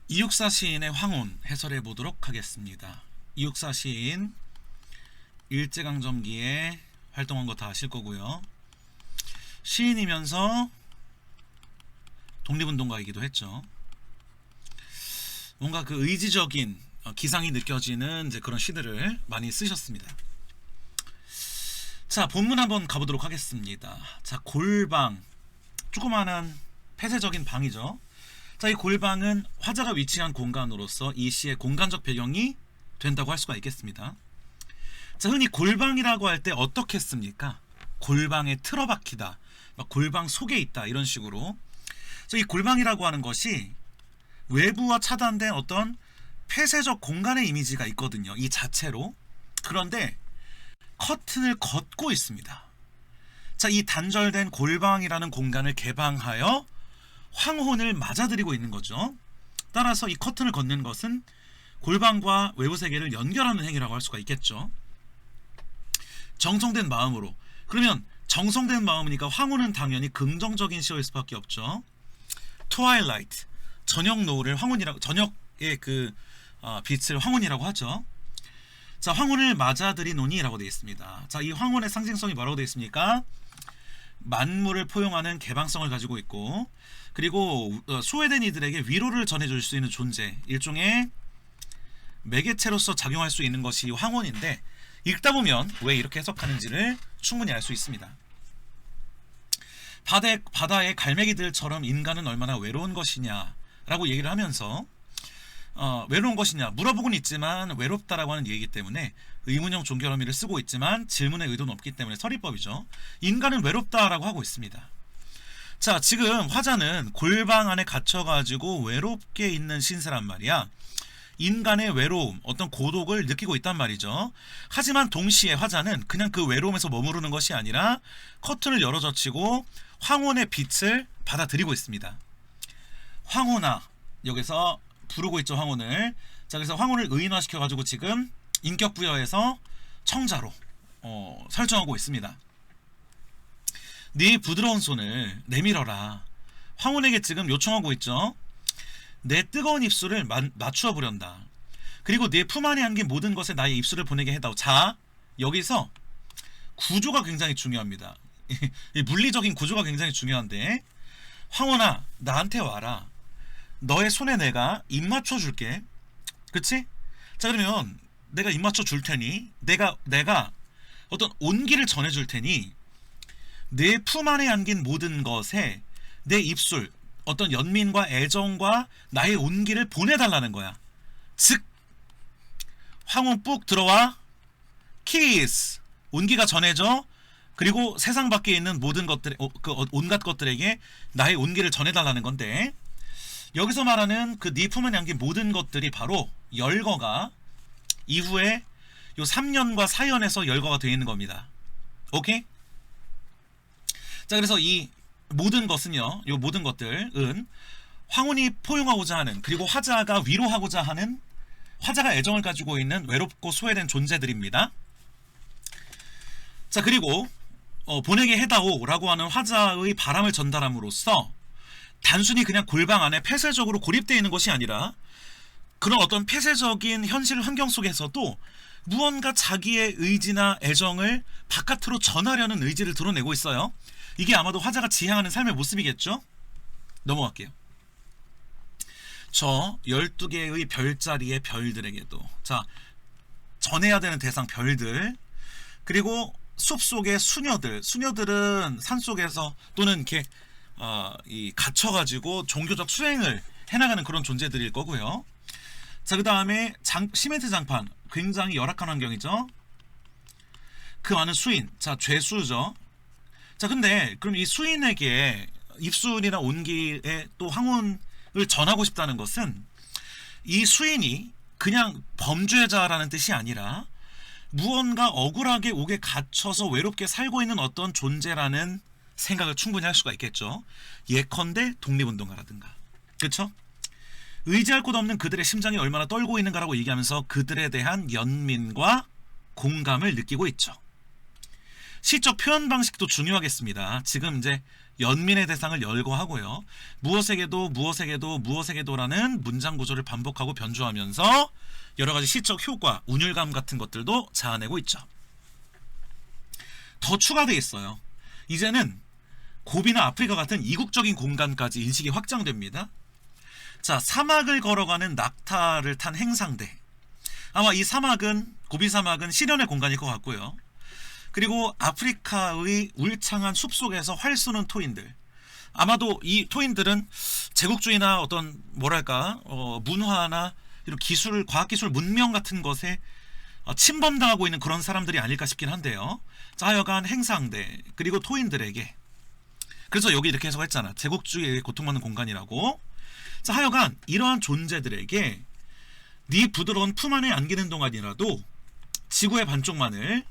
이육사 시인의 황혼 해설해 보도록 하겠습니다. 이육사 시인 일제강점기에 활동한 거 다 아실 거고요. 시인이면서 독립운동가이기도 했죠. 뭔가 그 의지적인 기상이 느껴지는 이제 그런 시들을 많이 쓰셨습니다. 자, 본문 한번 가보도록 하겠습니다. 자, 골방, 조그마한 폐쇄적인 방이죠. 자, 이 골방은 화자가 위치한 공간으로서 이 시의 공간적 배경이 된다고 할 수가 있겠습니다. 자, 흔히 골방이라고 할 때 어떻게 씁니까? 골방에 틀어박히다, 골방 속에 있다, 이런 식으로. 그래서 이 골방이라고 하는 것이 외부와 차단된 어떤 폐쇄적 공간의 이미지가 있거든요, 이 자체로. 그런데 커튼을 걷고 있습니다. 자, 이 단절된 골방이라는 공간을 개방하여 황혼을 맞아들이고 있는 거죠. 따라서 이 커튼을 걷는 것은 골방과 외부 세계를 연결하는 행위라고 할 수가 있겠죠. 정성된 마음으로. 그러면 정성된 마음이니까 황혼은 당연히 긍정적인 시어일 수밖에 없죠. 트와일라이트, 저녁 노을을 황혼이라고, 저녁의 그 빛을 황혼이라고 하죠. 자, 황혼을 맞아들이노니라고 되어 있습니다. 자, 이 황혼의 상징성이 뭐라고 되어 있습니까? 만물을 포용하는 개방성을 가지고 있고, 그리고 소외된 이들에게 위로를 전해줄 수 있는 존재, 일종의 매개체로서 작용할 수 있는 것이 황혼인데, 읽다 보면 왜 이렇게 해석하는지를 충분히 알 수 있습니다. 바다의 갈매기들처럼 인간은 얼마나 외로운 것이냐라고 얘기를 하면서 외로운 것이냐 물어보곤 있지만 외롭다라고 하는 얘기이기 때문에 의문형 종결 어미를 쓰고 있지만 질문의 의도는 없기 때문에 서리법이죠. 인간은 외롭다라고 하고 있습니다. 자, 지금 화자는 골방 안에 갇혀가지고 외롭게 있는 신세란 말이야. 인간의 외로움, 어떤 고독을 느끼고 있단 말이죠. 하지만 동시에 화자는 그냥 그 외로움에서 머무르는 것이 아니라 커튼을 열어젖히고 황혼의 빛을 받아들이고 있습니다. 황혼아, 여기서 부르고 있죠, 황혼을. 자, 그래서 황혼을 의인화시켜가지고 지금 인격 부여해서 청자로 설정하고 있습니다. 네 부드러운 손을 내밀어라. 황혼에게 지금 요청하고 있죠. 내 뜨거운 입술을 맞추어 보련다. 그리고 네 품 안에 안긴 모든 것에 나의 입술을 보내게 해다오. 자, 여기서 구조가 굉장히 중요합니다. 이 물리적인 구조가 굉장히 중요한데, 황혼아, 나한테 와라. 너의 손에 내가 입 맞춰 줄게. 그치? 자, 그러면 내가 입 맞춰 줄 테니, 내가 어떤 온기를 전해 줄 테니, 내 품 안에 안긴 모든 것에 내 입술, 어떤 연민과 애정과 나의 온기를 보내달라는 거야. 즉, 황혼 뿍 들어와, 키스, 온기가 전해져. 그리고 세상 밖에 있는 모든 것들, 온갖 것들에게 나의 온기를 전해달라는 건데, 여기서 말하는 그 네 품에 안긴 모든 것들이 바로 열거가 이후에 요 3년과 4년에서 열거가 되어 있는 겁니다. 오케이? 자, 그래서 이 모든 것은요, 요 모든 것들은 황혼이 포용하고자 하는, 그리고 화자가 위로하고자 하는, 화자가 애정을 가지고 있는 외롭고 소외된 존재들입니다. 자, 그리고 보내게 해다오 라고 하는 화자의 바람을 전달함으로써 단순히 그냥 골방 안에 폐쇄적으로 고립되어 있는 것이 아니라 그런 어떤 폐쇄적인 현실 환경 속에서도 무언가 자기의 의지나 애정을 바깥으로 전하려는 의지를 드러내고 있어요. 이게 아마도 화자가 지향하는 삶의 모습이겠죠? 넘어갈게요. 저 12개의 별자리의 별들에게도, 자, 전해야 되는 대상 별들, 그리고 숲속의 수녀들은 산속에서 또는 이렇게 이 갇혀가지고 종교적 수행을 해나가는 그런 존재들일 거고요. 자, 그 다음에 시멘트 장판, 굉장히 열악한 환경이죠. 그 많은 수인, 자, 죄수죠. 자, 근데 그럼 이 수인에게 입술이나 온기에 또 황혼을 전하고 싶다는 것은 이 수인이 그냥 범죄자라는 뜻이 아니라 무언가 억울하게 옥에 갇혀서 외롭게 살고 있는 어떤 존재라는 생각을 충분히 할 수가 있겠죠. 예컨대 독립운동가라든가. 그렇죠? 의지할 곳 없는 그들의 심장이 얼마나 떨고 있는가라고 얘기하면서 그들에 대한 연민과 공감을 느끼고 있죠. 시적 표현 방식도 중요하겠습니다. 지금 이제 연민의 대상을 열거하고요. 무엇에게도 무엇에게도 무엇에게도라는 문장 구조를 반복하고 변주하면서 여러 가지 시적 효과, 운율감 같은 것들도 자아내고 있죠. 더 추가되어 있어요. 이제는 고비나 아프리카 같은 이국적인 공간까지 인식이 확장됩니다. 자, 사막을 걸어가는 낙타를 탄 행상대. 아마 이 사막은, 고비 사막은 시련의 공간일 것 같고요. 그리고 아프리카의 울창한 숲속에서 활 쏘는 토인들. 아마도 이 토인들은 제국주의나 어떤 뭐랄까 문화나 이런 기술, 과학기술 문명 같은 것에 침범당하고 있는 그런 사람들이 아닐까 싶긴 한데요. 자, 하여간 행상대 그리고 토인들에게, 그래서 여기 이렇게 해석했잖아. 제국주의에 고통받는 공간이라고. 자, 하여간 이러한 존재들에게 네 부드러운 품 안에 안기는 동안이라도 지구의 반쪽만을,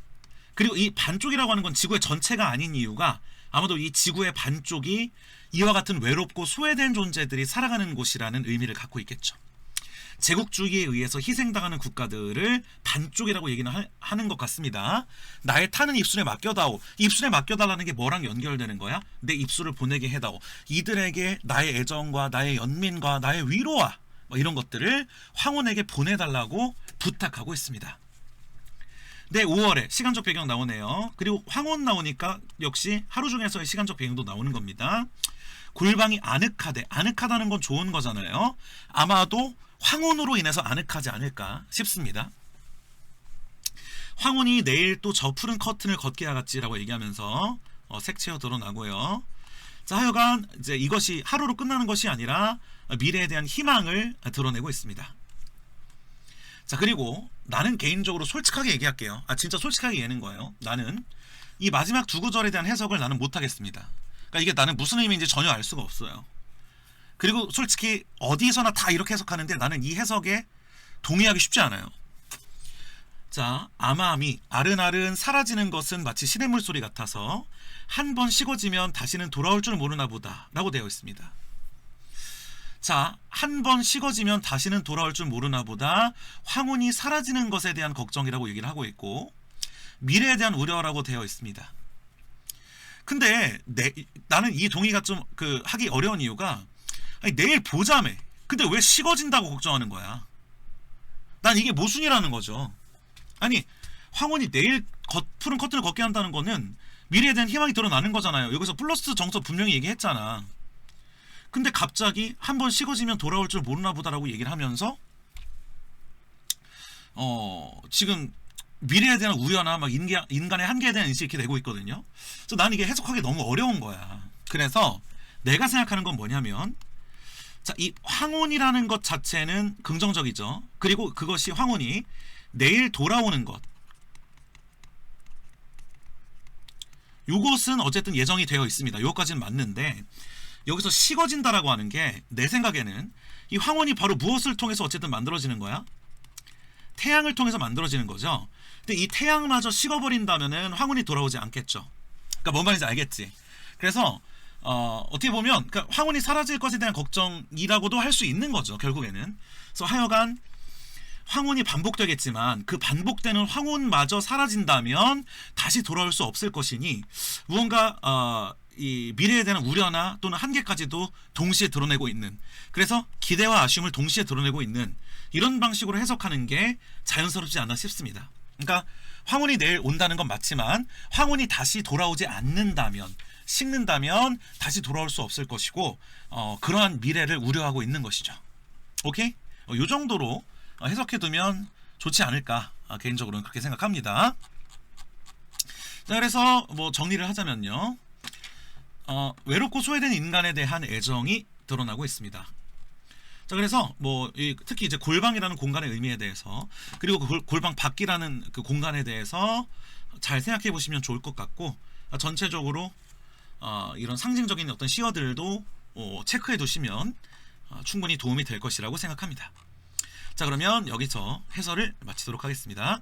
그리고 이 반쪽이라고 하는 건 지구의 전체가 아닌 이유가 아마도 이 지구의 반쪽이 이와 같은 외롭고 소외된 존재들이 살아가는 곳이라는 의미를 갖고 있겠죠. 제국주의에 의해서 희생당하는 국가들을 반쪽이라고 얘기는 하는 것 같습니다. 나의 타는 입술에 맡겨다오. 입술에 맡겨달라는 게 뭐랑 연결되는 거야? 내 입술을 보내게 해다오. 이들에게 나의 애정과 나의 연민과 나의 위로와 이런 것들을 황혼에게 보내달라고 부탁하고 있습니다. 네, 5월에 시간적 배경 나오네요. 그리고 황혼 나오니까 역시 하루 중에서의 시간적 배경도 나오는 겁니다. 골방이 아늑하다는 건 좋은 거잖아요. 아마도 황혼으로 인해서 아늑하지 않을까 싶습니다. 황혼이 내일 또 저 푸른 커튼을 걷게 하겠지라고 얘기하면서 색채어 드러나고요. 자, 하여간 이제 이것이 하루로 끝나는 것이 아니라 미래에 대한 희망을 드러내고 있습니다. 자, 그리고 나는 개인적으로 솔직하게 얘기할게요. 진짜 솔직하게 얘기하는 거예요. 나는 이 마지막 두 구절에 대한 해석을 나는 못하겠습니다. 그러니까 이게 나는 무슨 의미인지 전혀 알 수가 없어요. 그리고 솔직히 어디서나 다 이렇게 해석하는데 나는 이 해석에 동의하기 쉽지 않아요. 자, 아마미 아른아른 사라지는 것은 마치 시냇물 소리 같아서 한 번 식어지면 다시는 돌아올 줄 모르나 보다 라고 되어 있습니다. 자, 한 번 식어지면 다시는 돌아올 줄 모르나 보다, 황혼이 사라지는 것에 대한 걱정이라고 얘기를 하고 있고 미래에 대한 우려라고 되어 있습니다. 근데 나는 이 동의가 좀 하기 어려운 이유가, 아니, 내일 보자며. 근데 왜 식어진다고 걱정하는 거야? 난 이게 모순이라는 거죠. 아니, 황혼이 내일 푸른 커튼을 걷게 한다는 거는 미래에 대한 희망이 드러나는 거잖아요. 여기서 플러스 정서 분명히 얘기했잖아. 근데 갑자기 한 번 식어지면 돌아올 줄 모르나 보다라고 얘기를 하면서 지금 미래에 대한 우려나 인간의 한계에 대한 인식이 이렇게 되고 있거든요. 그래서 나는 이게 해석하기 너무 어려운 거야. 그래서 내가 생각하는 건 뭐냐면, 자, 이 황혼이라는 것 자체는 긍정적이죠. 그리고 그것이 황혼이 내일 돌아오는 것, 요것은 어쨌든 예정이 되어 있습니다. 요것까지는 맞는데, 여기서 식어진다라고 하는 게 내 생각에는 이 황혼이 바로 무엇을 통해서 어쨌든 만들어지는 거야? 태양을 통해서 만들어지는 거죠. 근데 이 태양마저 식어버린다면은 황혼이 돌아오지 않겠죠. 그러니까 뭔 말인지 알겠지? 그래서 어떻게 보면 황혼이 사라질 것에 대한 걱정이라고도 할 수 있는 거죠, 결국에는. 그래서 하여간 황혼이 반복되겠지만 그 반복되는 황혼마저 사라진다면 다시 돌아올 수 없을 것이니 무언가 이 미래에 대한 우려나 또는 한계까지도 동시에 드러내고 있는, 그래서 기대와 아쉬움을 동시에 드러내고 있는 이런 방식으로 해석하는 게 자연스럽지 않나 싶습니다. 그러니까 황혼이 내일 온다는 건 맞지만 황혼이 다시 돌아오지 않는다면, 식는다면 다시 돌아올 수 없을 것이고 그러한 미래를 우려하고 있는 것이죠. 오케이? 이 정도로 해석해두면 좋지 않을까, 개인적으로는 그렇게 생각합니다. 자, 그래서 뭐 정리를 하자면요, 외롭고 소외된 인간에 대한 애정이 드러나고 있습니다. 자, 그래서 뭐 특히 이제 골방이라는 공간의 의미에 대해서, 그리고 그 골방 밖이라는 그 공간에 대해서 잘 생각해 보시면 좋을 것 같고, 전체적으로 이런 상징적인 어떤 시어들도 체크해 두시면 충분히 도움이 될 것이라고 생각합니다. 자, 그러면 여기서 해설을 마치도록 하겠습니다.